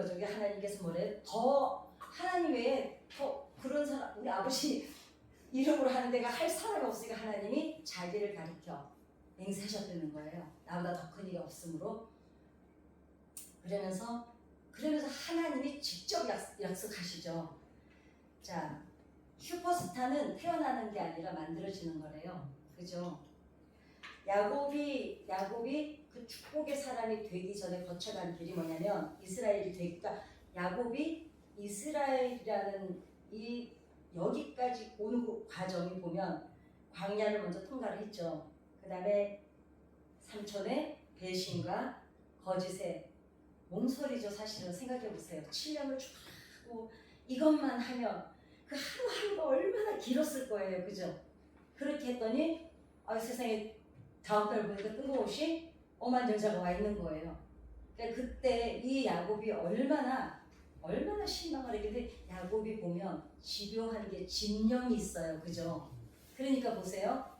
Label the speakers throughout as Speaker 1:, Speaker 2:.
Speaker 1: 저기 하나님께서 뭐래? 더 하나님 외에 더 그런 사람, 우리 아버지 이름으로 하는 데가 할 사람이 없으니까 하나님이 자기를 가리켜 맹세하셨다는 거예요. 나보다 더 큰 이가 없으므로. 그러면서 하나님이 직접 약속하시죠. 자, 슈퍼스타는 태어나는 게 아니라 만들어지는 거래요. 그죠? 야곱이 그 축복의 사람이 되기 전에 거쳐간 길이 뭐냐면 이스라엘이 되니까 야곱이 이스라엘이라는 이 여기까지 오는 과정이 보면 광야를 먼저 통과를 했죠. 그 다음에 삼촌의 배신과 거짓의 몸서리죠. 사실은 생각해 보세요. 7년을 쭉 하고 이것만 하면 그 하루하루가 얼마나 길었을 거예요. 그죠? 그렇게 했더니 세상에 다음 달 보니까 뜬금없이 엄한 여자가 와 있는 거예요. 그러니까 그때 이 야곱이 얼마나 실망을 했는데 야곱이 보면 집요한 게 진영이 있어요. 그죠? 그러니까 보세요.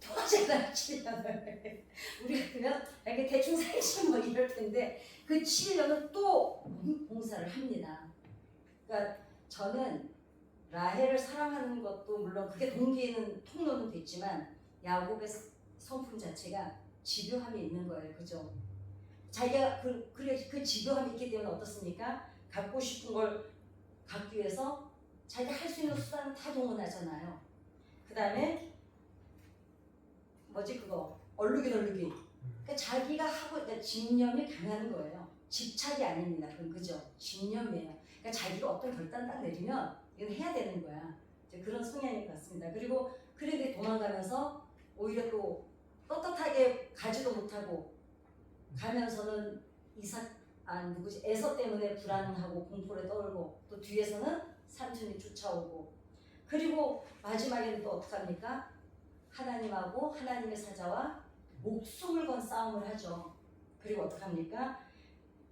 Speaker 1: 도와줘라 7년을. 우리 같으면 이렇게 대충 살지 뭐 이럴 텐데 그 7년은 또 봉사를 합니다. 그러니까 저는 라헬을 사랑하는 것도 물론 그게 동기는 통로는 됐지만 야곱의 성품 자체가 집요함이 있는 거예요. 그죠? 자기가 그 집요함이 있기 때문에 어떻습니까? 갖고 싶은 걸 갖기 위해서 자기가 할 수 있는 수단은 다 동원하잖아요. 그 다음에 얼룩이. 그러니까 자기가 하고 그러니까 집념이 강한 거예요. 집착이 아닙니다. 그럼 그죠? 집념이에요. 그러니까 자기가 어떤 결단 딱 내리면 이건 해야 되는 거야. 이제 그런 성향인 것 같습니다. 그리고 그래도 도망가면서 오히려 또 떳떳하게 가지도 못하고 가면서는 에서 때문에 불안하고 공포를 떨고 또 뒤에서는 삼촌이 쫓아오고 그리고 마지막에는 또 어떡합니까? 하나님하고 하나님의 사자와 목숨을 건 싸움을 하죠. 그리고 어떡합니까?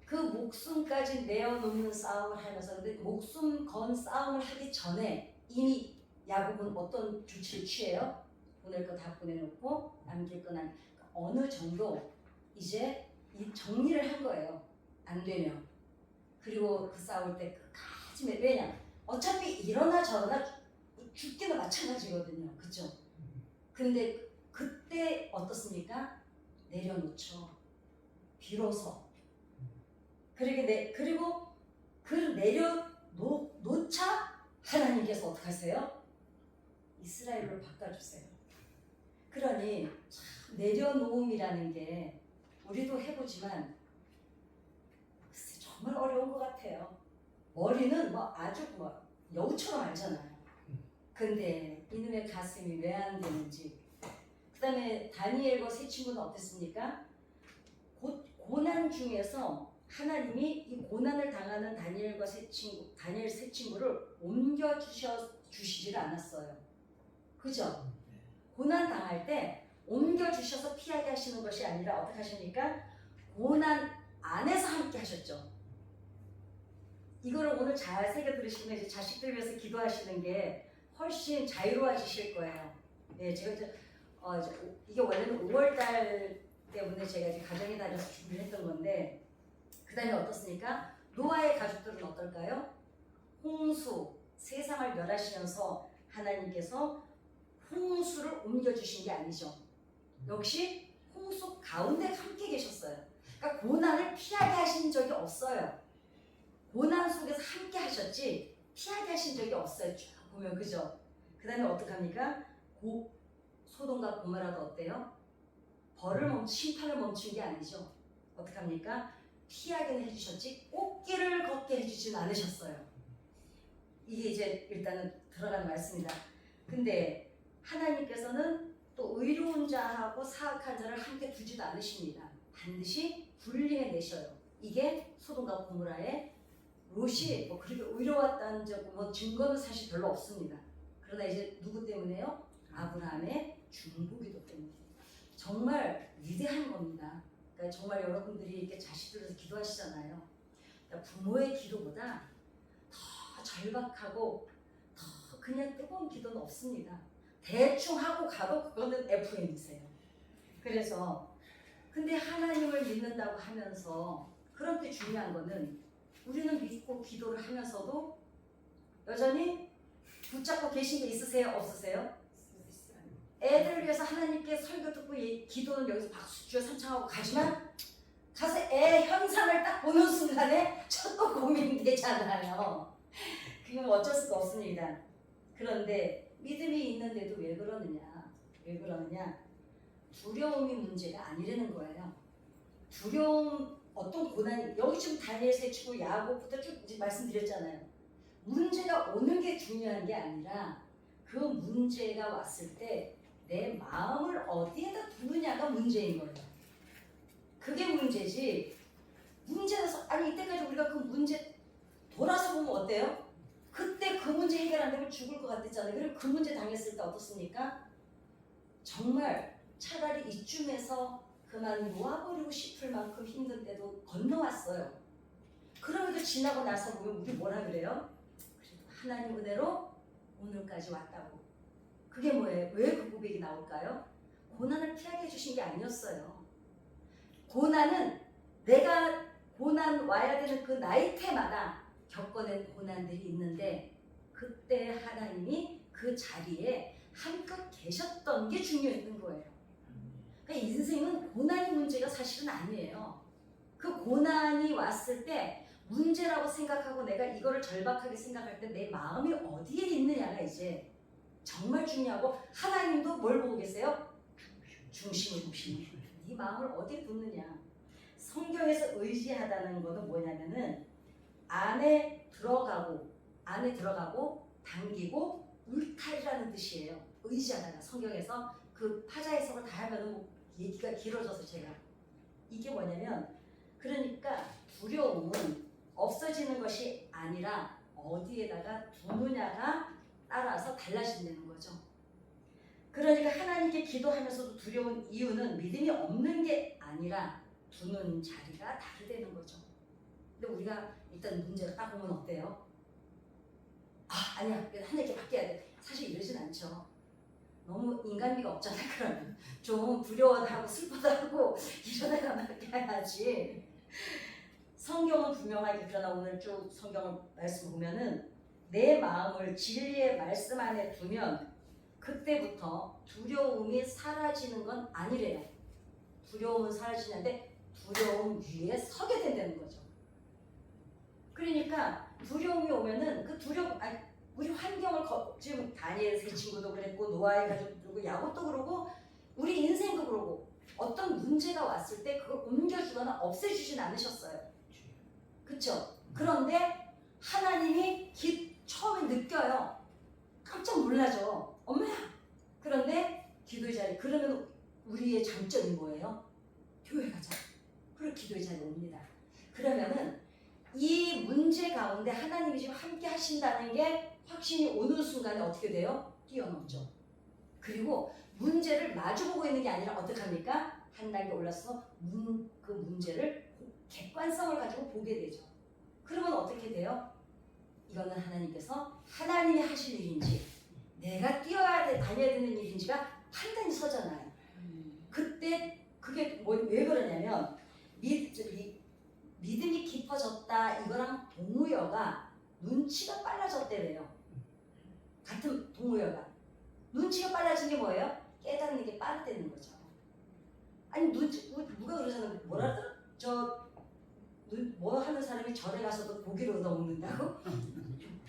Speaker 1: 그 목숨까지 내어놓는 싸움을 하면서 근데 목숨 건 싸움을 하기 전에 이미 야곱은 어떤 조치를 취해요? 보낼 거 다 보내놓고 남길 거 어느 정도 이제 이 정리를 한 거예요. 안 되면. 그리고 그 싸울 때 끝까지 왜냐? 어차피 이러나 저러나 죽기는 마찬가지거든요. 그죠? 근데 그때 어떻습니까? 내려놓죠. 비로소. 그리고 그 내려놓자 하나님께서 어떻게 하세요? 이스라엘로 바꿔주세요. 그러니 참 내려놓음이라는 게 우리도 해보지만 정말 어려운 것 같아요. 머리는 아주 여우처럼 알잖아요. 근데 이놈의 가슴이 왜 안 되는지. 그 다음에 다니엘과 세 친구는 어땠습니까? 고난 중에서 하나님이 이 고난을 당하는 다니엘 세 친구를 옮겨주시지를 않았어요. 그죠? 고난 당할 때 옮겨주셔서 피하게 하시는 것이 아니라 어떻게 하십니까? 고난 안에서 함께 하셨죠. 이거를 오늘 잘 새겨 들으시면 이제 자식들 위해서 기도하시는 게 훨씬 자유로워지실 거예요. 네, 제가 이게 원래는 5월달 때문에 제가 이제 가정의 달에서 준비를 했던 건데 그 다음에 어떻습니까? 노아의 가족들은 어떨까요? 홍수, 세상을 멸하시면서 하나님께서 홍수를 옮겨주신 게 아니죠. 역시 홍수 가운데 함께 계셨어요. 그러니까 고난을 피하게 하신 적이 없어요. 고난 속에서 함께 하셨지 피하게 하신 적이 없어요. 쭉 보면 그죠? 그 다음에 어떡합니까? 소돔과 고모라도 어때요? 심판을 멈춘 게 아니죠. 어떡합니까? 피하게는 해주셨지 꽃길을 걷게 해주진 않으셨어요. 이게 이제 일단은 들어가는 말씀입니다. 근데 하나님께서는 또 의로운 자하고 사악한 자를 함께 두지도 않으십니다. 반드시 분리해 내셔요. 이게 소돔과 고모라의 롯이 그렇게 의로웠다는 증거는 사실 별로 없습니다. 그러나 이제 누구 때문에요? 아브라함의 중보기도 때문에. 정말 위대한 겁니다. 그러니까 정말 여러분들이 이렇게 자식들 위해서 기도하시잖아요. 그러니까 부모의 기도보다 더 절박하고 더 그냥 뜨거운 기도는 없습니다. 대충 하고 가도 그거는 FM이세요. 그래서 근데 하나님을 믿는다고 하면서 그런 때 중요한 거는 우리는 믿고 기도를 하면서도 여전히 붙잡고 계신 게 있으세요? 없으세요? 애들을 위해서 하나님께 설교 듣고 기도는 여기서 박수 치고 삼창하고 가지만 가서 애 현상을 딱 보는 순간에 저도 고민되잖아요. 그건 어쩔 수가 없습니다. 그런데 믿음이 있는데도 왜 그러느냐? 왜 그러느냐? 두려움이 문제가 아니라는 거예요. 두려움, 어떤 고난이, 여기 지금 다니엘 세치고 야곱부터 쭉 말씀드렸잖아요. 문제가 오는 게 중요한 게 아니라 그 문제가 왔을 때 내 마음을 어디에다 두느냐가 문제인 거예요. 그게 문제지. 문제라서, 아니 이때까지 우리가 그 문제 돌아서 보면 어때요? 그때 그 문제 해결 안 되면 죽을 것 같았잖아요. 그리고 그 문제 당했을 때 어떻습니까? 정말 차라리 이쯤에서 그만 놓아버리고 싶을 만큼 힘든 때도 건너왔어요. 그럼에도 지나고 나서 보면 우리 뭐라 그래요? 그래도 하나님 은혜로 오늘까지 왔다고. 그게 뭐예요? 왜 그 고백이 나올까요? 고난을 피하게 해주신 게 아니었어요. 고난은 내가 고난 와야 되는 그 나이테마다 겪어낸 고난들이 있는데 그때 하나님이 그 자리에 한껏 계셨던 게 중요했던 거예요. 그러니까 인생은 고난이 문제가 사실은 아니에요. 그 고난이 왔을 때 문제라고 생각하고 내가 이거를 절박하게 생각할 때 내 마음이 어디에 있느냐가 이제 정말 중요하고 하나님도 뭘 보고 계세요? 중심을. 네 마음을 어디에 뒀느냐. 성경에서 의지하다는 것은 뭐냐면은 안에 들어가고 당기고 울타리라는 뜻이에요. 의지하다가 성경에서 그 파자 해석을 다 하면은 뭐 얘기가 길어져서 제가 이게 뭐냐면 그러니까 두려움은 없어지는 것이 아니라 어디에다가 두느냐가 따라서 달라진다는 거죠. 그러니까 하나님께 기도하면서도 두려운 이유는 믿음이 없는 게 아니라 두는 자리가 다르다는 거죠. 근데 우리가 일단 문제를 딱 보면 어때요? 아니야 하나님께 맡겨야 돼. 사실 이러진 않죠. 너무 인간미가 없잖아요. 그러면 좀 두려워하고 슬퍼하고 이러다가 맡겨야지. 성경은 분명하게 그러나 오늘 쭉 성경을 말씀 보면은 내 마음을 진리의 말씀 안에 두면 그때부터 두려움이 사라지는 건 아니래요. 두려움은 사라지는데 두려움 위에 서게 된다는 거죠. 그러니까 두려움이 오면은 그 두려움, 우리 환경을 지금 다니엘 세 친구도 그랬고 노아의 가족도 그러고 야곱도 그러고 우리 인생도 그러고 어떤 문제가 왔을 때 그걸 옮겨주거나 없애주진 않으셨어요. 그렇죠? 그런데 하나님이 처음에 느껴요. 깜짝 놀라죠. 엄마야. 그런데 기도의 자리. 그러면 우리의 장점이 뭐예요? 교회 가자. 그리고 기도의 자리에 옵니다. 그러면은 이 문제 가운데 하나님이 지금 함께 하신다는 게 확신이 오는 순간에 어떻게 돼요? 뛰어넘죠. 그리고 문제를 마주보고 있는 게 아니라 어떻게 합니까? 한 단계 올라서 그 문제를 객관성을 가지고 보게 되죠. 그러면 어떻게 돼요? 이거는 하나님께서 하나님이 하실 일인지 내가 다녀야 되는 일인지가 판단이 서잖아요. 그때 그게 왜 그러냐면 믿음이 깊어졌다 이거랑 동의어가 눈치가 빨라졌대래요. 같은 동의어가 눈치가 빨라진 게 뭐예요? 깨닫는 게 빠르다는 거죠. 아니 누가 그러잖아요. 뭐라 뭐 하는 사람이 절에 가서도 고기를 얻어먹는다고?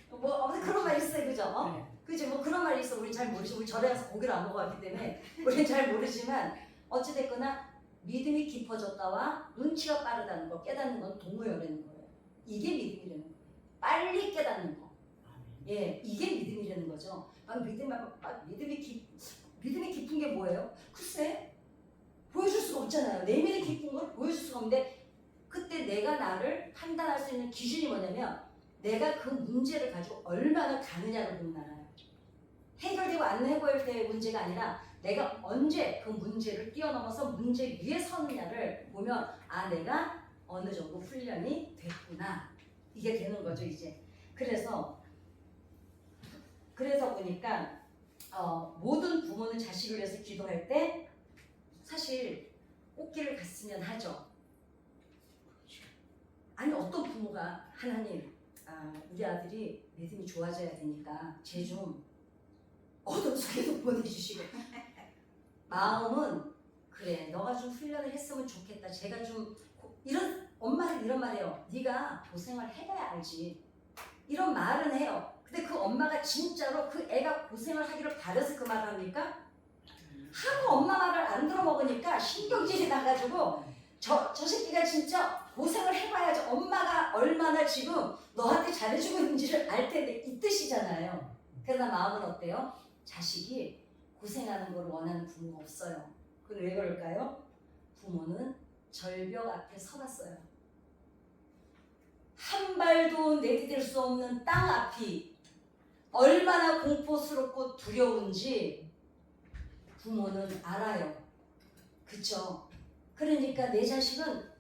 Speaker 1: 뭐 그런 말이 있어요, 그죠? 그죠? 뭐 그런 말이 있어. 우리 잘 모르지. 우리 절에 가서 고기를 안 먹어왔기 때문에 우리는 잘 모르지만 어찌 됐거나 믿음이 깊어졌다와 눈치가 빠르다는 거 깨닫는 건 동의어라는 거예요. 이게 믿음이라는 거예요. 빨리 깨닫는 거. 예, 이게 믿음이라는 거죠. 믿음이 깊은 게 뭐예요? 글쎄 보여줄 수가 없잖아요. 내 믿음이 깊은 걸 보여줄 수가 없는데 그때 내가 나를 판단할 수 있는 기준이 뭐냐면 내가 그 문제를 가지고 얼마나 가느냐를 보면 알아요. 해결되고 안 해결될 문제가 아니라 내가 언제 그 문제를 뛰어넘어서 문제 위에 서느냐를 보면 내가 어느 정도 훈련이 됐구나. 이게 되는 거죠 이제. 그래서 보니까 모든 부모는 자식을 위해서 기도할 때 사실 꽃길을 갔으면 하죠. 아니 어떤 부모가 하나님 우리 아들이 믿음이 좋아져야 되니까 쟤 좀 어둠 속에도 보내주시고 마음은 그래 너가 좀 훈련을 했으면 좋겠다. 제가 좀 이런 엄마는 이런 말해요. 네가 고생을 해봐야 알지. 이런 말은 해요. 근데 그 엄마가 진짜로 그 애가 고생을 하기를 바라서 그 말을 합니까? 하루 엄마 말을 안 들어먹으니까 신경질이 나가지고 저 새끼가 진짜 고생을 해봐야지 엄마가 얼마나 지금 너한테 잘해주고 있는지를 알 텐데 이 뜻이잖아요. 그러나 마음은 어때요? 자식이 고생하는 걸 원하는 부모가 없어요. 그건 왜 그럴까요? 부모는 절벽 앞에 서봤어요. 한 발도 내디딜 수 없는 땅 앞이 얼마나 공포스럽고 두려운지 부모는 알아요. 그쵸? 그러니까 내 자식은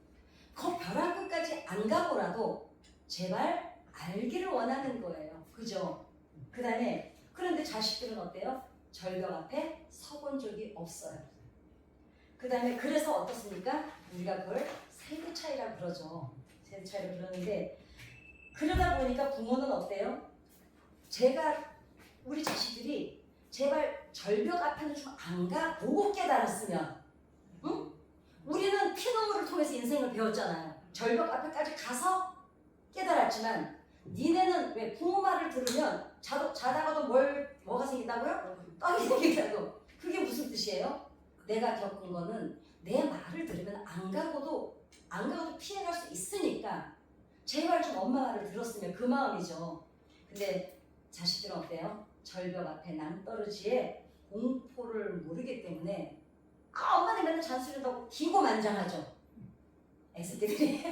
Speaker 1: 그 벼랑 끝까지 안 가고라도 제발 알기를 원하는 거예요. 그죠? 그 다음에 그런데 자식들은 어때요? 절벽 앞에 서본 적이 없어요. 그 다음에 그래서 어떻습니까? 우리가 그걸 세대 차이라고 그러죠. 세대 차이라고 그러는데 그러다 보니까 부모는 어때요? 우리 자식들이 제발 절벽 앞에는 좀 안 가보고 깨달았으면 응? 우리는 피눈물을 통해서 인생을 배웠잖아요. 절벽 앞에까지 가서 깨달았지만 니네는 왜 부모 말을 들으면 자다가도 뭐가 생긴다고요? 떡이 생긴다고. 그게 무슨 뜻이에요? 내가 겪은 거는 내 말을 들으면 안 가고도 피해갈 수 있으니까 제발 좀 엄마 말을 들었으면 그 마음이죠. 근데 자식들은 어때요? 절벽 앞에 낭떠러지에 공포를 모르기 때문에 엄마는 맨날 잔소리도 하고 기고만장하죠. 애새끼들이.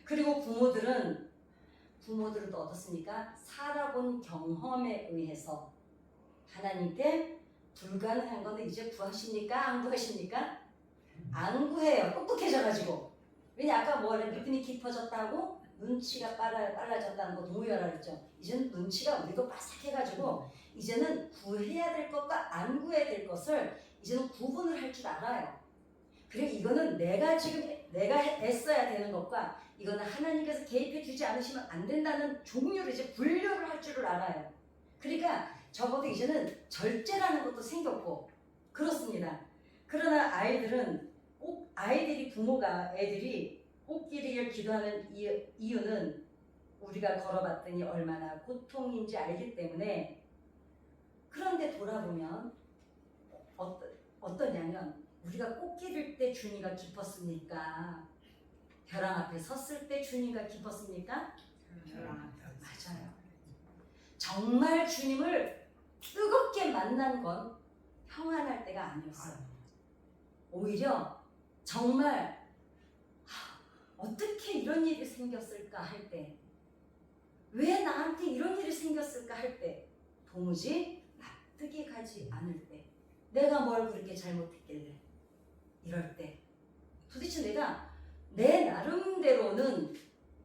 Speaker 1: 그리고 부모들은 또 어떻습니까? 살아본 경험에 의해서 하나님께 불가능한 거는 이제 구하십니까? 안 구하십니까? 안 구해요. 똑똑해져가지고. 왜냐 아까 믿음이 깊어졌다고 눈치가 빨라졌다는 거 동의하라 그랬죠. 이제는 눈치가 우리도 바삭해가지고 이제는 구해야 될 것과 안 구해야 될 것을 이제는 구분을 할 줄 알아요. 그리고 이거는 내가 애써야 되는 것과 이거는 하나님께서 개입해 주지 않으시면 안 된다는 종류를 이제 분류를 할 줄을 알아요. 그러니까 적어도 이제는 절제라는 것도 생겼고 그렇습니다. 그러나 애들이 꽃길을 기도하는 이유는 우리가 걸어봤더니 얼마나 고통인지 알기 때문에 그런데 돌아보면 어떠냐면 우리가 꽃길일 때 주님과 기뻤습니까? 벼랑 앞에 섰을 때 주님과 기뻤습니까? 맞아요. 정말 주님을 뜨겁게 만난 건 평안할 때가 아니었어요. 오히려 정말 어떻게 이런 일이 생겼을까 할 때, 왜 나한테 이런 일이 생겼을까 할 때, 도무지 납득이 가지 않을 때, 내가 뭘 그렇게 잘못했길래 이럴 때, 도대체 내가 내 나름대로는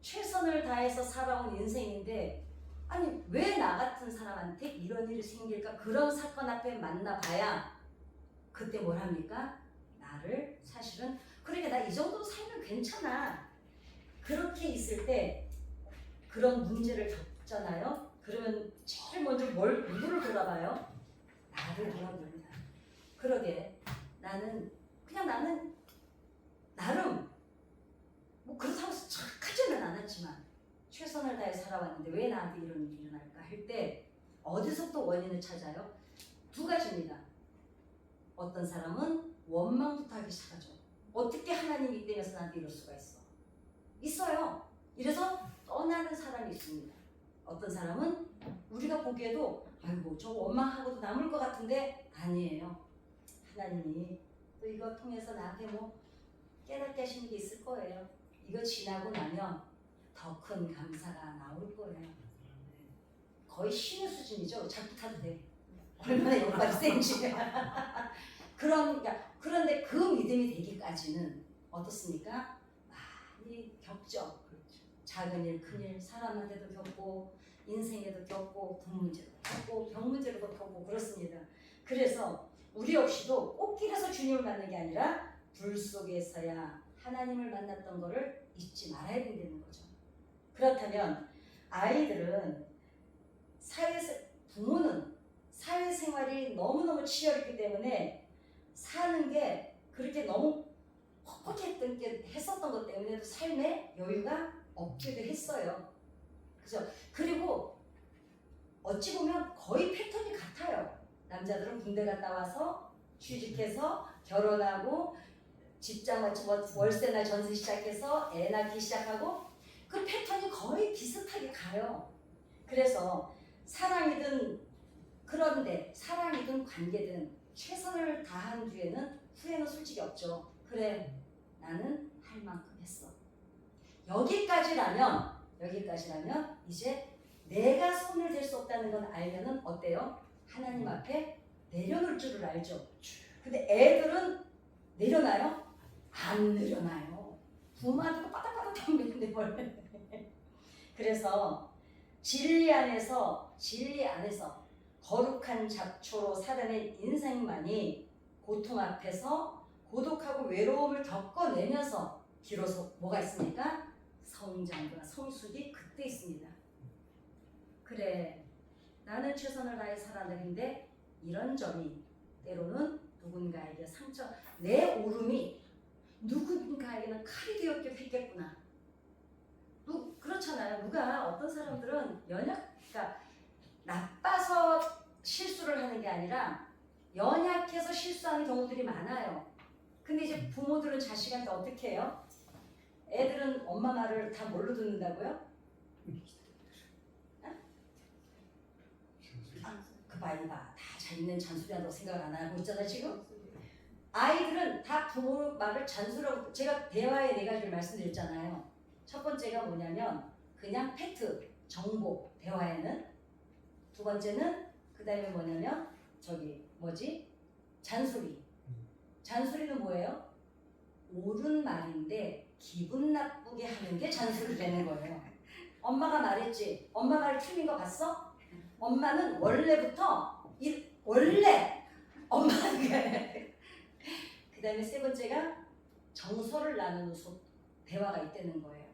Speaker 1: 최선을 다해서 살아온 인생인데 아니 왜 나 같은 사람한테 이런 일이 생길까? 그런 사건 앞에 만나봐야 그때 뭘 합니까? 나를 사실은 그러니까 나 이 정도 살면 괜찮아. 그렇게 있을 때 그런 문제를 겪잖아요. 그러면 제일 먼저 누구를 돌아봐요? 나를 돌아봅니다. 그러게 나는 나름 뭐 그렇다고 해서 착하지는 않았지만 최선을 다해 살아왔는데 왜 나한테 이런 일이 일어날까 할 때 어디서 또 원인을 찾아요? 두 가지입니다. 어떤 사람은 원망부터 하기 시작하죠. 어떻게 하나님이 이때면서 나한테 이럴 수가 있어? 있어요. 이래서 떠나는 사람이 있습니다. 어떤 사람은 우리가 보기에도 아이고 저 원망하고도 남을 것 같은데 아니에요. 하나님이 또 이거 통해서 나한테 뭐 깨닫게 하시는 게 있을 거예요. 이거 지나고 나면 더 큰 감사가 나올 거예요. 거의 신의 수준이죠. 잡고 타도 돼. 얼마나 영광이 센지. 그런데 그 믿음이 되기까지는 어떻습니까? 많이 겪죠. 작은 일, 큰 일, 사람한테도 겪고 인생에도 겪고 돈 문제도 겪고 병 문제도 겪고 그렇습니다. 그래서 우리 역시도 꽃길에서 주님을 만나는 게 아니라 불 속에서야 하나님을 만났던 거를 잊지 말아야 된다는 거죠. 그렇다면 아이들은 부모는 사회생활이 너무너무 치열했기 때문에 사는 게 그렇게 너무 했었던 것 때문에 삶에 여유가 없기도 했어요. 그죠? 그리고 어찌 보면 거의 패턴이 같아요. 남자들은 군대 갔다 와서 취직해서 결혼하고 집장 월세나 전세 시작해서 애 낳기 시작하고 그 패턴이 거의 비슷하게 가요. 그래서 사랑이든 관계든 최선을 다한 뒤에는 후회는 솔직히 없죠. 그래, 나는 할 만큼 했어. 여기까지라면 이제 내가 손을 댈 수 없다는 건 알면은 어때요? 하나님 앞에 내려놓을 줄을 알죠. 근데 애들은 내려놔요? 안 내려놔요. 부모한테도 빠닥빠닥하면 되는데 뭘. 그래서 진리 안에서 거룩한 잡초로 살아낸 인생만이 고통 앞에서 고독하고 외로움을 겪어내면서 비로소 뭐가 있습니까? 성장과 성숙이 그때 있습니다. 그래, 나는 최선을 다해 살아내는데 이런 점이 때로는 누군가에게 상처, 내 울음이 누군가에게는 칼이 되었기도 했겠구나. 그렇잖아요. 어떤 사람들은 그러니까 나빠서 실수를 하는 게 아니라 연약해서 실수하는 경우들이 많아요. 근데 이제 부모들은 자식한테 어떻게 해요? 애들은 엄마 말을 다 뭘로 듣는다고요? 그 봐. 다 잘 있는 잔소리한다고 생각을 안 하고 있잖아 지금? 아이들은 다 부모 말을 잔소리라고. 제가 대화의 4가지를 말씀드렸잖아요. 첫 번째가 뭐냐면 그냥 팩트, 정보, 대화에는. 두 번째는 그 다음에 뭐냐면 잔소리. 잔소리는 뭐예요? 옳은 말인데 기분 나쁘게 하는 게 잔소리 되는 거예요. 엄마가 말했지. 엄마 말 틀린 거 봤어? 엄마는 원래 엄마는 그 다음에 세 번째가 정서를 나누는 대화가 있다는 거예요.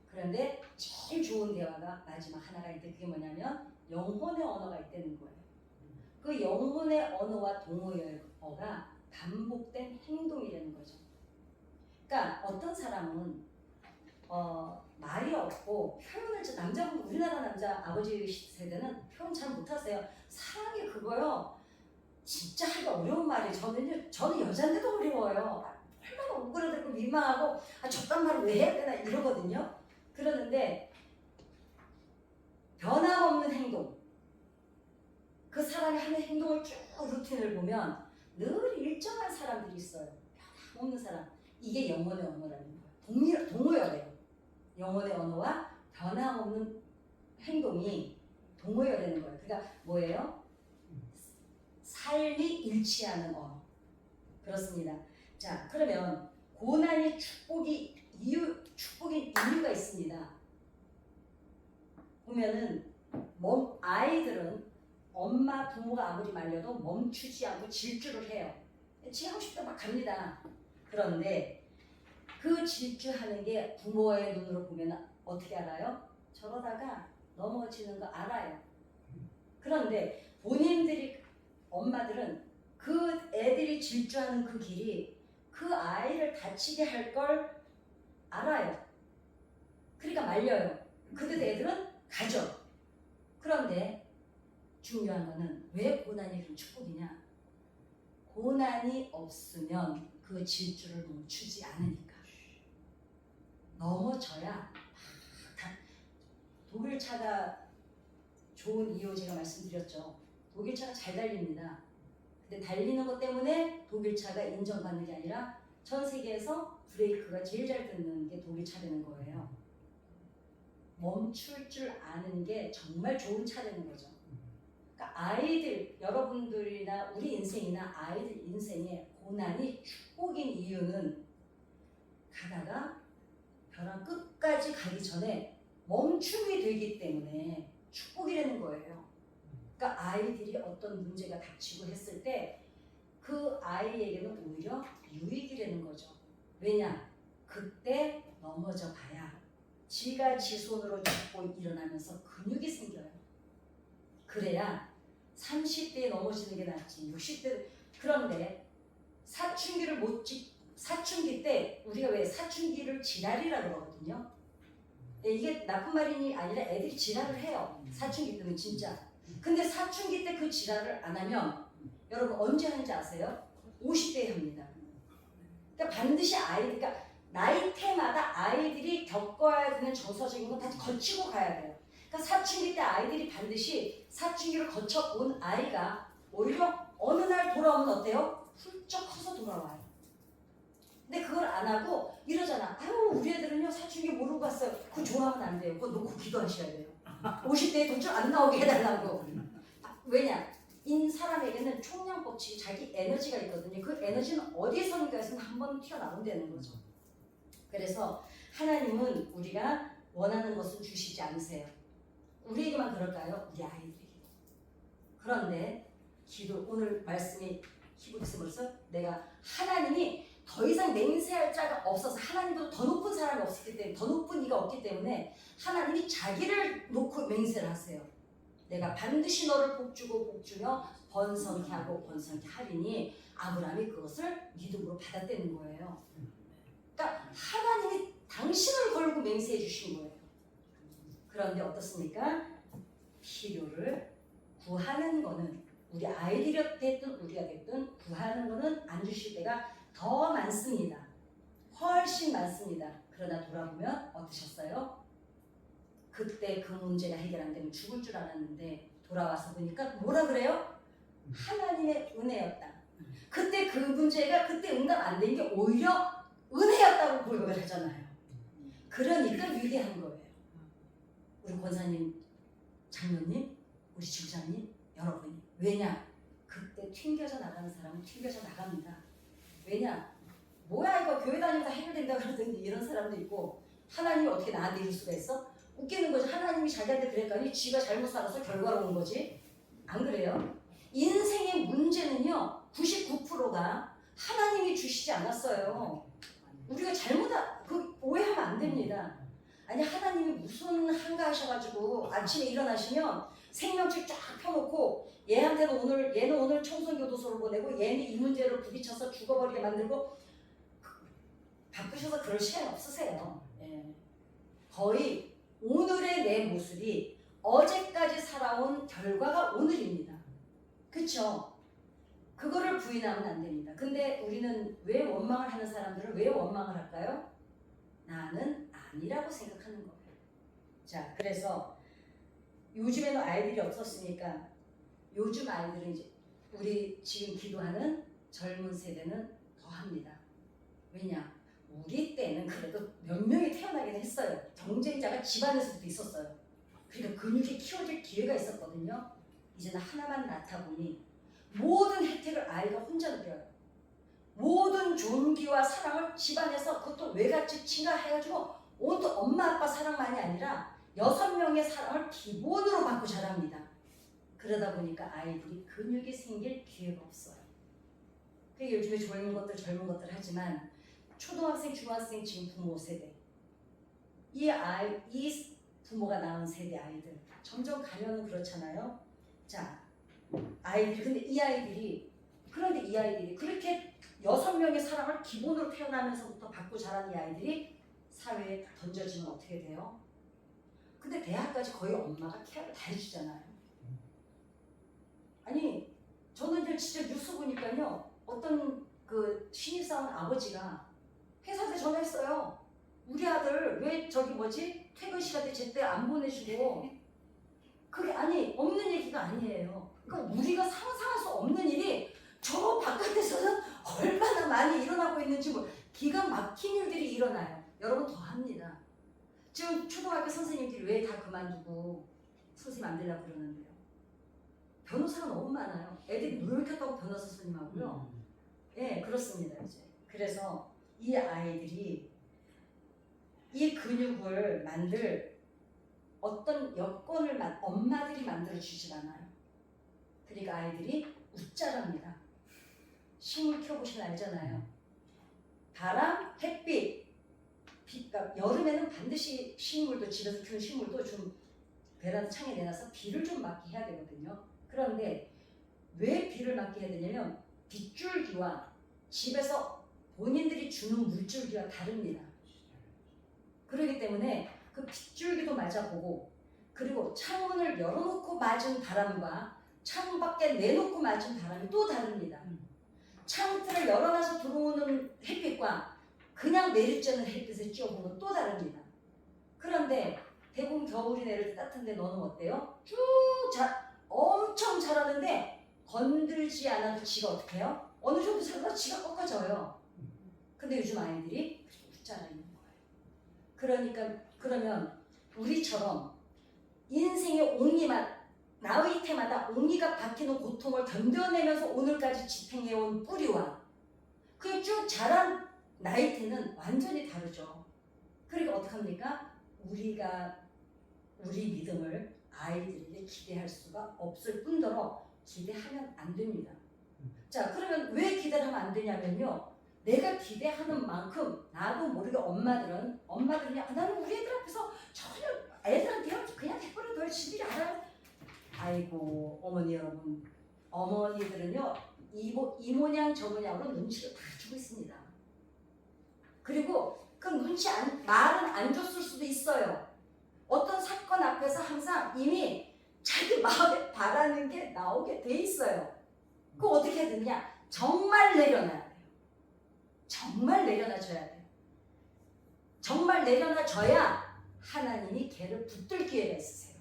Speaker 1: 그런데 제일 좋은 대화가 마지막 하나가 있는데 그게 뭐냐면 영혼의 언어가 있다는 거예요. 그 영혼의 언어와 동어가 반복된 행동이라는 거죠. 그러니까 어떤 사람은 말이 없고 우리나라 남자 아버지 세대는 표현 잘 못하세요. 사랑이 그거요. 진짜 하기가 어려운 말이에요. 저는 여잔데도 어려워요. 얼마나 오그라들고 민망하고 저딴 말을 왜 해야 되나 이러거든요. 그러는데 변함없는 행동, 그 사람이 하는 행동을 쭉 루틴을 보면 늘 일정한 사람들이 있어요. 변함없는 사람. 이게 영혼의 언어라는 거예요. 동어열이에요. 영혼의 언어와 변함없는 행동이 동어열이라는 거예요. 그러니까 뭐예요? 삶이 일치하는 언어. 그렇습니다. 자, 그러면 고난이 축복인 이유가 있습니다. 보면은 아이들은 부모가 아무리 말려도 멈추지 않고 질주를 해요. 지 하고 싶다 막 갑니다. 그런데 그 질주하는 게 부모의 눈으로 보면 어떻게 알아요? 저러다가 넘어지는 거 알아요. 그런데 엄마들은 그 애들이 질주하는 그 길이 그 아이를 다치게 할 걸 알아요. 그러니까 말려요. 그래도 애들은 가죠. 그런데 중요한 거는 왜 고난이 그런 축복이냐? 고난이 없으면 그 질주를 멈추지 않으니까. 넘어져야 독일차가 좋은 이유 제가 말씀드렸죠. 독일차가 잘 달립니다. 근데 달리는 것 때문에 독일차가 인정받는 게 아니라 전 세계에서 브레이크가 제일 잘 듣는 게 독일차라는 거예요. 멈출 줄 아는 게 정말 좋은 차라는 거죠. 그러니까 여러분들이나 우리 인생이나 아이들 인생에 고난이 축복인 이유는 가다가 벼랑 끝까지 가기 전에 멈춤이 되기 때문에 축복이라는 거예요. 그러니까 아이들이 어떤 문제가 닥치고 했을 때 그 아이에게는 오히려 유익이라는 거죠. 왜냐? 그때 넘어져 봐야 지가 지 손으로 잡고 일어나면서 근육이 생겨요. 그래야 30대에 넘어지는 게 낫지 60대. 그런데 사춘기를 사춘기 때 우리가 왜 사춘기를 지랄이라 그러거든요. 이게 나쁜 말이 아니라 애들이 지랄을 해요. 사춘기 때는 진짜. 근데 사춘기 때 그 지랄을 안 하면 여러분 언제 하는지 아세요? 50대에 합니다. 그러니까 반드시 그러니까 나이대마다 아이들이 겪어야 되는 정서적인 건 다 거치고 가야 돼요. 그러니까 사춘기 때 아이들이 반드시 사춘기를 거쳐 온 아이가 오히려 어느 날 돌아오면 어때요? 훌쩍 커서 돌아와요. 근데 그걸 안 하고 이러잖아. 아유 우리 애들은요 사춘기 모르고 갔어요. 그거 좋아하면 안 돼요. 그거 놓고 기도하셔야 돼요. 50대에 도출 안 나오게 해달라고. 왜냐? 사람에게는 총량법칙이 자기 에너지가 있거든요. 그 에너지는 어디에선가에서 한 번 튀어나온다는 거죠. 그래서 하나님은 우리가 원하는 것은 주시지 않으세요. 우리에게만 그럴까요? 우리 아이들에게. 그런데 오늘 말씀이 히브리서 벌써 내가 하나님이 더 이상 맹세할 자가 없어서 하나님보다 더 높은 사람이 없었기 때문에 더 높은 이가 없기 때문에 하나님이 자기를 놓고 맹세를 하세요. 내가 반드시 너를 복주고 복주며 번성케 하고 번성케 하리니 아브라함이 그것을 믿음으로 받았다는 거예요. 그러니까 하나님이 당신을 걸고 맹세해 주신 거예요. 그런데 어떻습니까? 필요를 구하는 거는 우리 아이들이 됐든 우리가 됐든 구하는 거는 안 주실 때가 더 많습니다. 훨씬 많습니다. 그러나 돌아보면 어떠셨어요? 그때 그 문제가 해결 안 되면 죽을 줄 알았는데 돌아와서 보니까 뭐라 그래요? 하나님의 은혜였다. 그때 그 문제가 그때 응답 안 된 게 오히려 은혜였다고 고백을 하잖아요. 그러니까 위대한 거예요. 우리 권사님, 장로님, 우리 지부장님, 여러분이. 왜냐? 그때 튕겨져 나가는 사람은 튕겨져 나갑니다. 왜냐? 뭐야 이거 교회 다니면서 해결된다 그러더니 이런 사람도 있고 하나님이 어떻게 나한테 이럴 수가 있어? 웃기는 거지. 하나님이 자기한테 그랬더니 지가 잘못 살아서 결과로 온 거지. 안 그래요? 인생의 문제는요 99%가 하나님이 주시지 않았어요. 우리가 오해하면 안 됩니다. 아니 하나님이 무슨 한가하셔가지고 아침에 일어나시면 생명책 쫙 펴놓고 얘는 오늘 청소교도소를 보내고 얘는 이 문제로 부딪혀서 죽어버리게 만들고 바쁘셔서 그럴 시간이 없으세요. 예. 거의 오늘의 내 모습이 어제까지 살아온 결과가 오늘입니다. 그쵸? 그거를 부인하면 안 됩니다. 근데 우리는 왜 원망을 하는 사람들은 왜 원망을 할까요? 나는 아니라고 생각하는 거예요. 자, 그래서 요즘에는 아이들이 없었으니까 요즘 아이들은 이제 우리 지금 기도하는 젊은 세대는 더 합니다. 왜냐? 우리 때는 그래도 몇 명이 태어나긴 했어요. 경쟁자가 집안에서도 있었어요. 그러니까 근육이 키워질 기회가 있었거든요. 이제는 하나만 낳다 보니 모든 혜택을 아이가 혼자 누려요. 모든 존귀와 사랑을 집안에서 그것도 외갓집 친가 해가지고 온통 엄마 아빠 사랑만이 아니라 6명의 사랑을 기본으로 받고 자랍니다. 그러다 보니까 아이들이 근육이 생길 기회가 없어요. 그게 요즘에 젊은 것들 하지만 초등학생, 중학생 지금 부모 세대 이 부모가 낳은 세대 아이들 점점 가면은 그렇잖아요. 자, 그런데 이 아이들이 그렇게 6명의 사랑을 기본으로 태어나면서부터 받고 자란 이 아이들이 사회에 던져지면 어떻게 돼요? 근데 대학까지 거의 엄마가 케어를 다 해주잖아요. 아니 저는 이제 진짜 뉴스 보니까요 어떤 그 신입사원 아버지가 회사한테 전화했어요. 우리 아들 왜 퇴근 시간에 제때 안 보내주고. 그게 없는 얘기가 아니에요. 그러니까 우리가 상상할 수 없는 일이 저 바깥에서는 얼마나 많이 일어나고 있는지 기가 막힌 일들이 일어나요. 여러분 더 합니다. 지금 초등학교 선생님들이 왜 다 그만두고 선생님 안 되려고 그러는데요. 변호사가 너무 많아요. 애들이 노력했다고 변호사 선생님하고요. 예, 그렇습니다. 이제 그래서 이 아이들이 이 근육을 만들 어떤 여건을 엄마들이 만들어 주질 않아요. 그러니까 아이들이 웃자랍니다. 식물 키워보시면 알잖아요. 바람, 햇빛, 그러니까 여름에는 반드시 식물도 집에서 키우는 식물도 좀 베란다 창에 내놔서 비를 좀 맞게 해야 되거든요. 그런데 왜 비를 맞게 해야 되냐면 빗줄기와 집에서 본인들이 주는 물줄기가 다릅니다. 그렇기 때문에 그 빗줄기도 맞아보고 그리고 창문을 열어놓고 맞은 바람과 창문 밖에 내놓고 맞은 바람이 또 다릅니다. 창틀을 열어놔서 들어오는 햇빛과 그냥 내리쬐는 햇빛을 쬐어보면 또 다릅니다. 그런데 대부분 겨울이 내릴 때 따뜻한데 너는 어때요? 엄청 자라는데 건들지 않아도 지가 어떻게 해요? 어느 정도 자라다 지가 꺾어져요. 근데 요즘 아이들이 웃자라 있는 거예요. 그러니까 그러면 우리처럼 인생의 옹이만 나의 때마다 옹이가 박히는 고통을 견뎌내면서 오늘까지 지탱해온 뿌리와 그 쭉 자란 나이테는 완전히 다르죠. 그러니까 어떡합니까? 우리 믿음을 아이들에게 기대할 수가 없을 뿐더러 기대하면 안 됩니다. 자, 그러면 왜 기대를 하면 안 되냐면요. 내가 기대하는 만큼 나도 모르게 엄마들이 나는 우리 애들 앞에서 전혀 애들한테 그냥 해버려도 지들이 알아요. 아이고 어머니 여러분, 어머니들은요 이 모양 저 모양으로 눈치를 다 주고 있습니다. 그리고 그 말은 안 줬을 수도 있어요. 어떤 사건 앞에서 항상 이미 자기 마음에 바라는 게 나오게 돼 있어요. 그거 어떻게 해야 되느냐? 정말 내려놔야 돼요. 정말 내려놔줘야 돼요. 정말 내려놔줘야 하나님이 걔를 붙들 기회가 있으세요.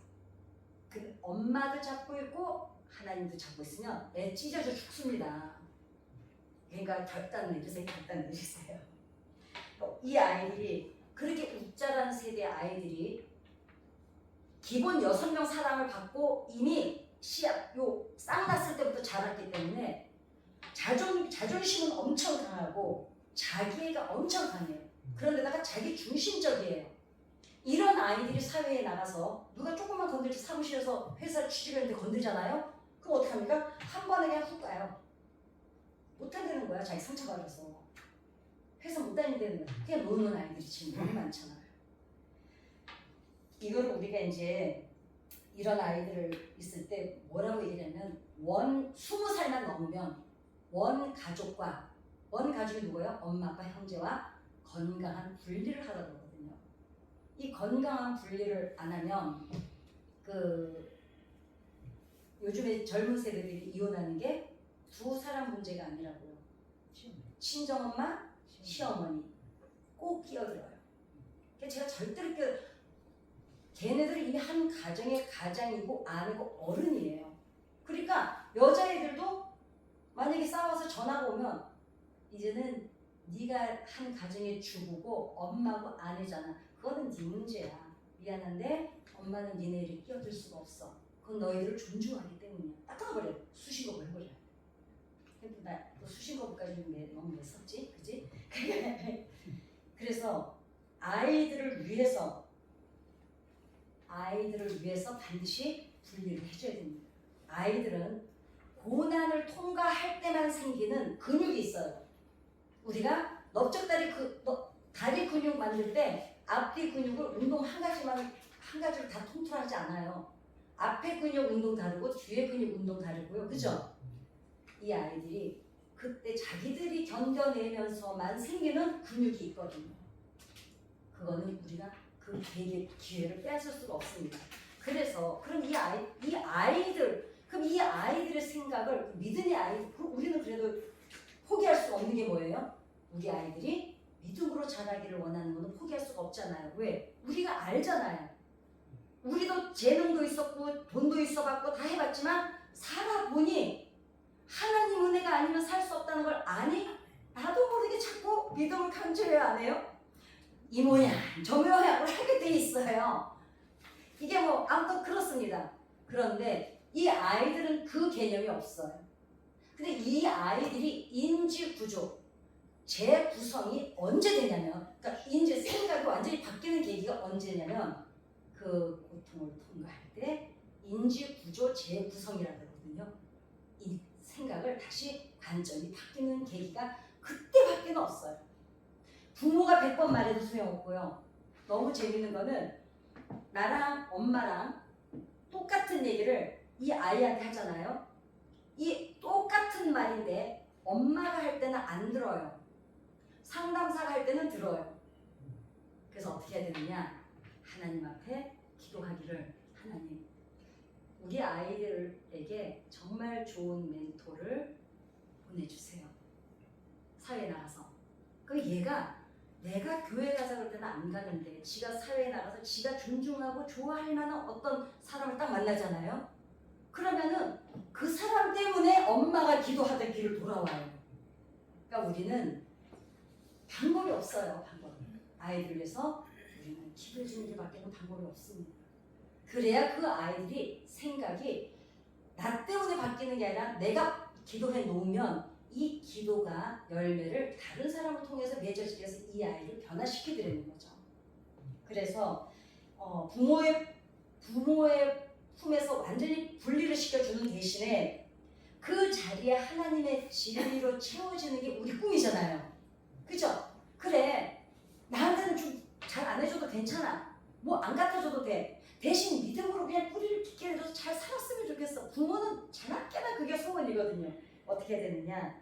Speaker 1: 그 엄마도 잡고 있고 하나님도 잡고 있으면 애 찢어져 죽습니다. 그러니까 결단 내주세요. 이 아이들이 그렇게 웃자라는 세대의 아이들이 기본 6명 사랑을 받고 이미 쌍 났을 때부터 자랐기 때문에 자존심은 엄청 강하고 자기애가 엄청 강해요. 그런데다가 자기 중심적이에요. 이런 아이들이 사회에 나가서 누가 조금만 건들지 사무실에서 회사 취직했는데 건들잖아요. 그럼 어떡합니까? 한 번에 그냥 훅 가요. 못한다는 거야. 자기 상처받아서. 회사 못 다닌다는 거야. 그냥 노는 아이들이 지금 너무 많잖아요. 이걸 우리가 이제 이런 아이들을 있을 때 뭐라고 얘기하냐면 20살만 넘으면 원가족이 누구예요? 엄마, 아빠, 형제와 건강한 분리를 하라고 그러거든요. 이 건강한 분리를 안 하면 요즘에 젊은 세대들이 이혼하는 게 두 사람 문제가 아니라고요. 친정엄마, 시어머니 꼭 끼어들어요. 제가 절대로 걔네들이 이미 한 가정의 가장이고 아내고 어른이에요. 그러니까 여자애들도 만약에 싸워서 전화가 오면 이제는 네가 한 가정의 주부고 엄마고 아내잖아. 그거는 네 문제야. 미안한데 엄마는 니네 일에 끼어들 수가 없어. 그건 너희들을 존중하기 때문이야. 딱 끊어버려. 수신거부 해버려. 근데 나 또 수신거부까지는 너무 냈었지, 그지? 그래서 아이들을 위해서 반드시 분리를 해줘야 됩니다. 아이들은 고난을 통과할 때만 생기는 근육이 있어요. 우리가 넓적다리 다리 근육 만들 때 앞뒤 근육을 운동 한 가지를 다 통틀하지 않아요. 앞에 근육 운동 다르고 뒤에 근육 운동 다르고요. 그죠? 이 아이들이 그때 자기들이 견뎌내면서만 생기는 근육이 있거든요. 그거는 우리가 그 기회를 빼앗을 수가 없습니다. 그래서 그럼 이 아이들의 생각을 믿음의 아이들, 우리는 그래도 포기할 수 없는 게 뭐예요? 우리 아이들이 믿음으로 자라기를 원하는 것은 포기할 수가 없잖아요. 왜? 우리가 알잖아요. 우리도 재능도 있었고 돈도 있어봤고 다 해봤지만 살아보니 하나님 은혜가 아니면 살 수 없다는 걸 아니? 나도 모르게 자꾸 믿음을 강조해야 안 해요? 이 모양 저 모양을 하게 돼 있어요. 이게 아무튼 그렇습니다. 그런데 이 아이들은 그 개념이 없어요. 근데 이 아이들이 인지 구조, 재구성이 언제 되냐면, 그러니까 인지 생각이 완전히 바뀌는 계기가 언제냐면 그 고통을 통과할 때 인지 구조 재구성이라고 하거든요. 이 생각을 다시 관점이 바뀌는 계기가 그때밖에 없어요. 부모가 100번 말해도 소용없고요. 너무 재밌는 거는 나랑 엄마랑 똑같은 얘기를 이 아이한테 하잖아요. 이 똑같은 말인데 엄마가 할 때는 안 들어요. 상담사가 할 때는 들어요. 그래서 어떻게 해야 되느냐? 하나님 앞에 기도하기를, 하나님, 우리 아이들에게 정말 좋은 멘토를 보내주세요. 사회에 나가서. 그 얘가 내가 교회 가자 그럴 때는 안 가는데 지가 사회에 나가서 지가 존중하고 좋아할 만한 어떤 사람을 딱 만나잖아요. 그러면은 그 사람 때문에 엄마가 기도하던 길을 돌아와요. 그러니까 우리는 방법이 없어요. 방법이. 아이들 위해서 우리는 기도해 주는 게밖에 방법이 없습니다. 그래야 그 아이들이 생각이 나 때문에 바뀌는 게 아니라 내가 기도해 놓으면 이 기도가 열매를 다른 사람을 통해서 맺어지게 해서 이 아이를 변화시키드리는 거죠. 그래서 부모의 품에서 완전히 분리를 시켜주는 대신에 그 자리에 하나님의 진리로 채워지는 게 우리 꿈이잖아요. 그죠? 그래, 나한테는 좀 잘 안 해줘도 괜찮아. 뭐 안 갖다줘도 돼. 대신 믿음으로 그냥 뿌리를 깊게 내려서 잘 살았으면 좋겠어. 부모는 자나깨나 그게 소원이거든요. 어떻게 해야 되느냐?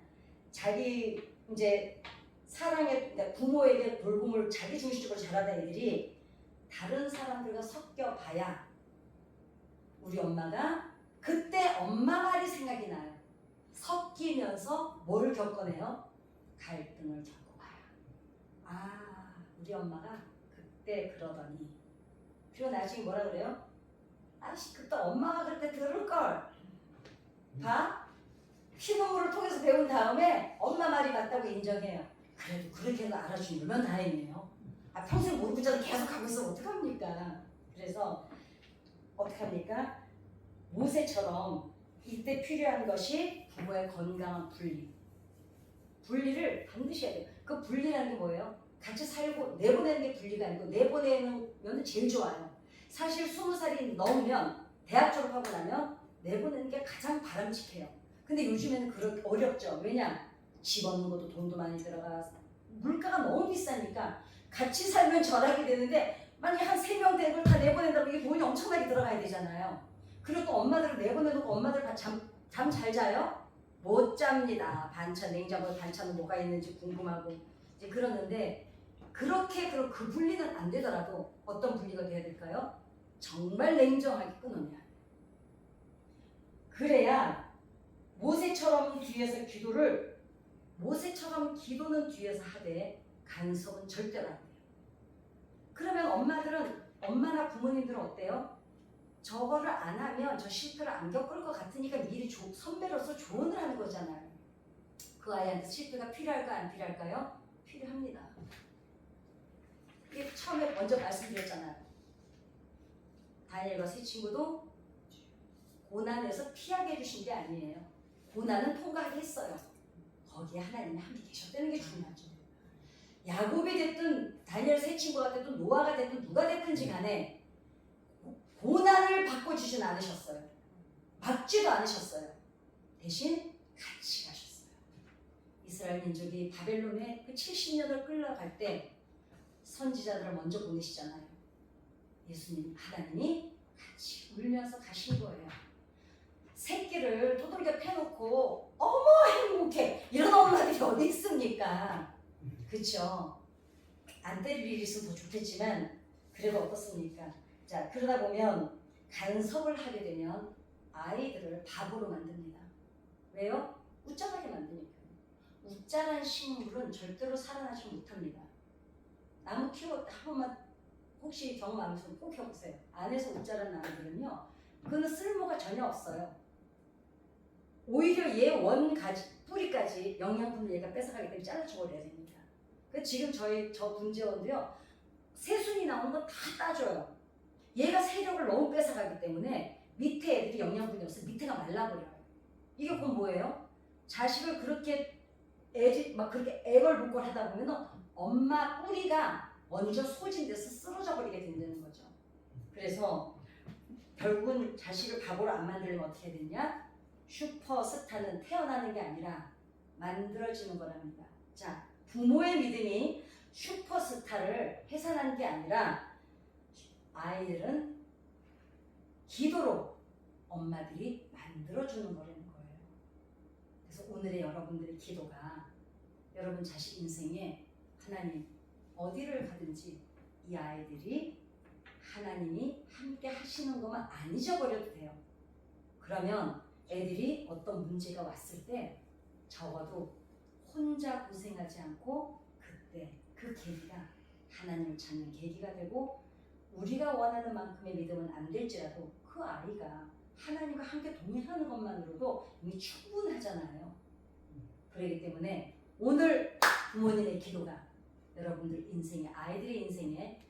Speaker 1: 자기 이제 사랑의, 그러니까 부모에게 돌봄을 자기 중심적으로 잘하던 애들이 다른 사람들과 섞여 봐야 우리 엄마가 그때 엄마 말이 생각이 나요. 섞이면서 뭘 겪어내요? 갈등을 겪어봐요. 아, 우리 엄마가 그때 그러더니. 그리고 나중에 뭐라 그래요? 아씨, 그때 엄마가 그때 들을걸. 봐? 피부물을 통해서 배운 다음에 엄마 말이 맞다고 인정해요. 그래도 그렇게도 알아주면 다행이에요. 아, 평생 모르고 있잖아. 계속 하고 있으면 어떡합니까? 그래서 어떡합니까? 모세처럼 이때 필요한 것이 부모의 건강한 분리. 분리를 반드시 해야 돼요. 그 분리라는 게 뭐예요? 같이 살고 내보내는 게 분리가 아니고 내보내면 제일 좋아요. 사실 20살이 넘으면 대학 졸업하고 나면 내보내는 게 가장 바람직해요. 근데 요즘에는 그렇게 어렵죠. 왜냐? 집 얻는 것도 돈도 많이 들어가 물가가 너무 비싸니까 같이 살면 절약이 되는데 만약에 한 3명 된 걸 다 내보낸다고 이게 돈이 엄청나게 들어가야 되잖아요. 그리고 또 엄마들을 내보내놓고 엄마들 잠 잘 자요? 못 잡니다. 반찬, 냉장고에 반찬은 뭐가 있는지 궁금하고 이제 그러는데 그렇게 그 분리는 안 되더라도 어떤 분리가 돼야 될까요? 정말 냉정하게 끊어내야 돼요. 그래야 모세처럼 기도는 뒤에서 하되 간섭은 절대로 안 돼요. 그러면 엄마나 부모님들은 어때요? 저거를 안 하면 저 실패를 안 겪을 것 같으니까 미리 선배로서 조언을 하는 거잖아요. 그 아이한테 실패가 필요할까 안 필요할까요? 필요합니다. 이게 처음에 먼저 말씀드렸잖아요. 다니엘과 세 친구도 고난에서 피하게 해주신 게 아니에요. 고난은 통과하게 했어요. 거기에 하나님이 함께 계셨다는 게 중요하죠. 야곱이 됐든 다니엘 세 친구가 됐든 노아가 됐든 누가 됐든지 간에 고난을 바꿔주진 않으셨어요. 막지도 않으셨어요. 대신 같이 가셨어요. 이스라엘 민족이 바벨론에 그 70년을 끌려갈 때 선지자들을 먼저 보내시잖아요. 예수님, 하나님이 같이 울면서 가신 거예요. 새끼를 두들겨 패놓고 어머 행복해 이런 엄마들이 어디 있습니까? 그렇죠? 안 때릴 일이 있으면 더 좋겠지만 그래도 어떻습니까? 자, 그러다 보면 간섭을 하게 되면 아이들을 바보로 만듭니다. 왜요? 웃자하게 만드니까. 웃자란 식물은 절대로 살아나지 못합니다. 나무 키워 한 번만 혹시 경험 안 해보시면 꼭 해보세요. 안에서 웃자란 나무들은요, 그거는 쓸모가 전혀 없어요. 오히려 얘 뿌리까지 영양분을 얘가 뺏어가기 때문에 잘라줘 버려야 됩니다. 그 지금 저 분재원도요, 새순이 나오는 건 다 따줘요. 얘가 세력을 너무 뺏어가기 때문에 밑에 애들이 영양분이 없어서 밑에가 말라버려요. 이게 그건 뭐예요? 자식을 그렇게 그렇게 애걸복걸 하다 보면 엄마 뿌리가 먼저 소진돼서 쓰러져 버리게 된다는 거죠. 그래서 결국은 자식을 바보로 안 만들면 어떻게 되냐? 슈퍼스타는 태어나는 게 아니라 만들어지는 거랍니다. 자, 부모의 믿음이 슈퍼스타를 해산한 게 아니라 아이들은 기도로 엄마들이 만들어주는 거라는 거예요. 그래서 오늘의 여러분들의 기도가 여러분 자식 인생에 하나님 어디를 가든지 이 아이들이 하나님이 함께 하시는 것만 안 잊어버려도 돼요. 그러면 애들이 어떤 문제가 왔을 때 적어도 혼자 고생하지 않고 그때 그 계기가 하나님을 찾는 계기가 되고 우리가 원하는 만큼의 믿음은 안 될지라도 그 아이가 하나님과 함께 동행하는 것만으로도 이미 충분하잖아요. 그렇기 때문에 오늘 부모님의 기도가 여러분들 인생에 아이들의 인생에